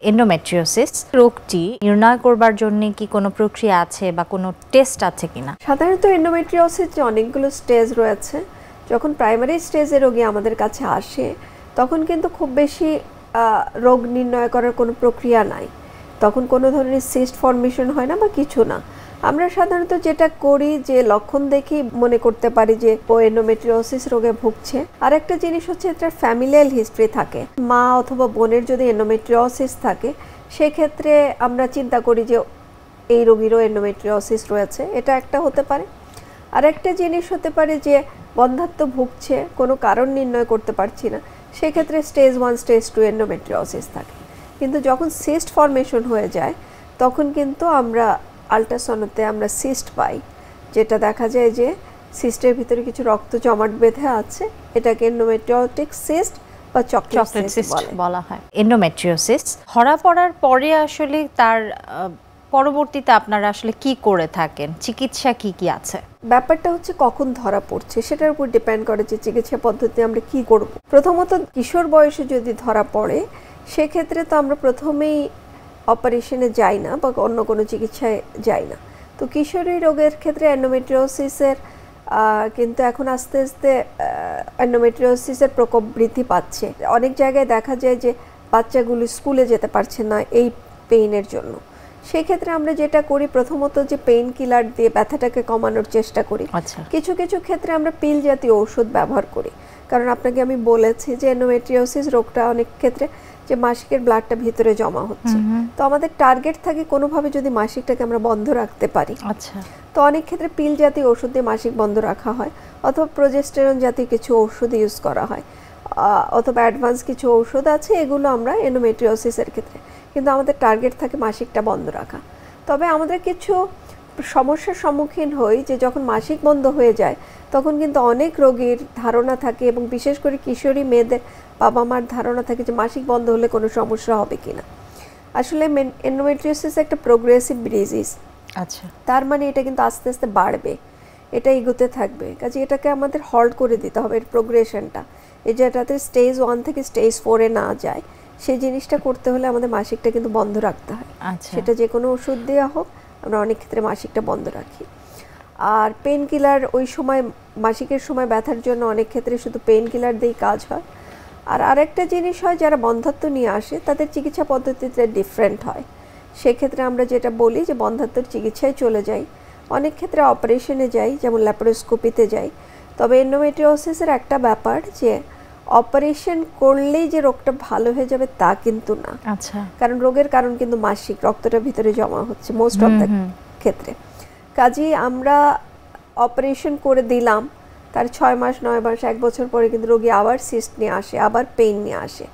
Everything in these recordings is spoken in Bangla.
এন্ডোমেট্রিওসিস রোগটি নির্ণয় করবার জন্য কি কোনো প্রক্রিয়া আছে বা কোনো টেস্ট আছে কিনা? সাধারণত এন্ডোমেট্রিওসিস যে অনেকগুলো স্টেজ রয়েছে, যখন প্রাইমারি স্টেজে রোগী আমাদের কাছে আসে তখন কিন্তু খুব বেশি রোগ নির্ণয় করার কোনো প্রক্রিয়া নাই, তখন কোনো ধরনের সিস্ট ফর্মেশন হয় না বা কিছু না। আমরা সাধারণত যেটা করি যে লক্ষণ দেখেই মনে করতে পারি যে ও এন্ডোমেট্রিওসিস রোগে ভুগছে। আর একটা জিনিস হচ্ছে এটার ফ্যামিলিয়াল হিস্ট্রি থাকে, মা অথবা বোনের যদি এন্ডোমেট্রিওসিস থাকে সেক্ষেত্রে আমরা চিন্তা করি যে এই রোগীরও এন্ডোমেট্রিওসিস রয়েছে, এটা একটা হতে পারে। আর একটা জিনিস হতে পারে যে বন্ধ্যাত্ব ভুগছে, কোনো কারণ নির্ণয় করতে পারছি না, সেক্ষেত্রে স্টেজ 1 স্টেজ 2 এন্ডোমেট্রিওসিস থাকে। কিন্তু যখন সিস্ট ফর্মেশন হয়ে যায় তখন কিন্তু আমরা আল্ট্রাসাউন্ডে আমরা সিস্ট পাই, যেটা দেখা যায় যে সিস্টের ভিতরে কিছু রক্ত জমাট বেঁধে আছে, এটাকে এন্ডোমেট্রিওটিক সিস্ট বা চকলেট সিস্ট বলা হয়। এন্ডোমেট্রিওসিস ধরা পড়ার পরে আসলে তার পরবর্তীতে আপনারা আসলে কি করে থাকেন, চিকিৎসা কি কি আছে? ব্যাপারটা হচ্ছে কখন ধরা পড়ছে সেটার উপর ডিপেন্ড করে যে চিকিৎসা পদ্ধতি আমরা কি করব। প্রথমত কিশোর বয়সে যদি ধরা পড়ে সেক্ষেত্রে তো আমরা প্রথমেই অপারেশনে যাই না বা অন্য কোনো চিকিৎসায় যাই না। তো কিশোরী রোগের ক্ষেত্রে এন্ডোমেট্রিওসিসের কিন্তু এখন আস্তে আস্তে এন্ডোমেট্রিওসিসের প্রকোপ বৃদ্ধি পাচ্ছে। অনেক জায়গায় দেখা যায় যে বাচ্চাগুলো স্কুলে যেতে পারছে না এই পেইনের জন্য। সেই ক্ষেত্রে আমরা যেটা করি প্রথমত যে পেইন কিলার দিয়ে ব্যথাটাকে কমানোর চেষ্টা করি। কিছু কিছু ক্ষেত্রে আমরা পিল জাতীয় ঔষধ ব্যবহার করি, কারণ আপনাকে আমি বলেছি যে এন্ডোমেট্রিওসিস রোগটা অনেক ক্ষেত্রে যে মাসিকের ব্লাডটা ভিতরে জমা হচ্ছে, তো আমাদের টার্গেট থাকে কোনোভাবে যদি মাসিকটাকে আমরা বন্ধ রাখতে পারি। তো অনেক ক্ষেত্রে পিল জাতীয় ওষুধ দিয়ে মাসিক বন্ধ রাখা হয়, অথবা প্রোজেস্টেরন জাতীয় কিছু ঔষধ ইউজ করা হয়, অথবা অ্যাডভান্স কিছু ঔষধ আছে, এগুলো আমরা এন্ডোমেট্রিওসিসের ক্ষেত্রে। কিন্তু আমাদের টার্গেট থাকে মাসিকটা বন্ধ রাখা। তবে আমাদের কিছু সমস্যার সম্মুখীন হই যে যখন মাসিক বন্ধ হয়ে যায় তখন কিন্তু অনেক রোগীর ধারণা থাকে, এবং বিশেষ করে কিশোরী মেয়েদের বাবা মার ধারণা থাকে যে মাসিক বন্ধ হলে কোনো সমস্যা হবে কিনা। আসলে এন্ডোমেট্রিওসিস একটা প্রোগ্রেসিভ ডিজিজ, তার মানে এটা কিন্তু আস্তে আস্তে বাড়বে, এটা এগোতে থাকবে, কাজে এটাকে আমাদের হল্ট করে দিতে হবে এর প্রোগ্রেশনটা। এই যেটাতে স্টেজ 1 থেকে স্টেজ 4-এ না যায়, সেই জিনিসটা করতে হলে আমাদের মাসিকটা কিন্তু বন্ধ রাখতে হয়। সেটা যে কোনো ওষুধ দেওয়া হোক, আমরা অনেক ক্ষেত্রে মাসিকটা বন্ধ রাখি। আর পেন কিলার ওই সময় মাসিকের সময় ব্যথার জন্য অনেক ক্ষেত্রে শুধু পেন কিলার দিয়েই কাজ হয়। আর আরেকটা জিনিস হয়, যারা বন্ধ্যাত্ব নিয়ে আসে তাদের চিকিৎসা পদ্ধতিতে ডিফারেন্ট হয়। সেক্ষেত্রে আমরা যেটা বলি যে বন্ধ্যাত্বর চিকিৎসায় চলে যাই, অনেক ক্ষেত্রে অপারেশনে যাই, যেমন ল্যাপারোস্কোপিতে যাই। তবে এন্ডোমেট্রিওসিসের একটা ব্যাপার যে অপারেশন করলেই যে রোগটা ভালো হয়ে যাবে তা কিন্তু না, কারণ রোগের কারণ কিন্তু মাসিক রক্তটা ভিতরে জমা হচ্ছে মোস্ট অফ দ্য ক্ষেত্রে। কাজেই আমরা অপারেশন করে দিলাম, তার 6 মাস 9 মাস 1 বছর পরে কিন্তু রোগী আবার সিস্ট নিয়ে আসে, আবার পেইন নিয়ে আসে।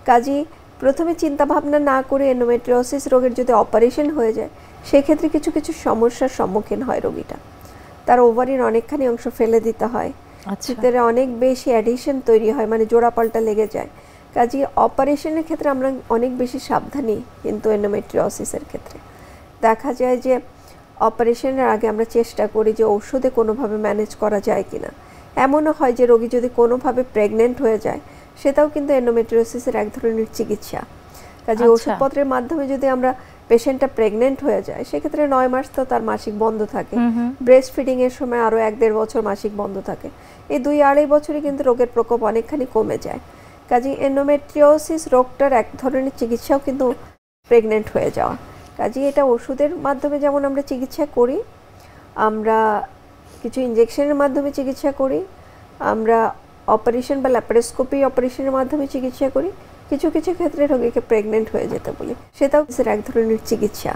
কাজেই প্রথমে চিন্তা ভাবনা না করে এন্ডোমেট্রিওসিস রোগের যদি অপারেশন হয়ে যায় সেক্ষেত্রে কিছু কিছু সমস্যার সম্মুখীন হয় রোগীটা। তার ওভারির অনেকখানি অংশ ফেলে দিতে হয়, ভিতরে অনেক বেশি অ্যাডিশন তৈরি হয়, মানে জোড়া পাল্টা লেগে যায়। কাজেই অপারেশনের ক্ষেত্রে আমরা অনেক বেশি সাবধানী, কিন্তু এন্ডোমেট্রিওসিসের ক্ষেত্রে দেখা যায় যে অপারেশনের আগে আমরা চেষ্টা করি যে ঔষধে কোনোভাবে ম্যানেজ করা যায় কিনা। এমনও হয় যে রোগী যদি কোনোভাবে প্রেগনেন্ট হয়ে যায়, সেটাও কিন্তু এন্ডোমেট্রিওসিসের এক ধরনের চিকিৎসা। কাজে ওষুধপত্রের মাধ্যমে যদি আমরা পেশেন্টটা প্রেগনেন্ট হয়ে যায় সেক্ষেত্রে 9 মাস তো তার মাসিক বন্ধ থাকে, ব্রেস্ট ফিডিং এর সময় আরও 1-1.5 বছর মাসিক বন্ধ থাকে, এই 2-2.5 বছরে কিন্তু রোগের প্রকোপ অনেকখানি কমে যায়। কাজে এন্ডোমেট্রিওসিস রোগটার এক ধরনের চিকিৎসাও কিন্তু প্রেগনেন্ট হয়ে যাওয়া। কাজে এটা ওষুধের মাধ্যমে যেমন আমরা চিকিৎসা করি, আমরা কিছু ইনজেকশনের মাধ্যমে চিকিৎসা করি, আমরা অপারেশন বা ল্যাপারোস্কোপি অপারেশনের মাধ্যমে চিকিৎসা করি, কিছু কিছু ক্ষেত্রে রোগীকে প্রেগনেন্ট হয়ে যেতে বলি, সেটাও এক ধরনের চিকিৎসা।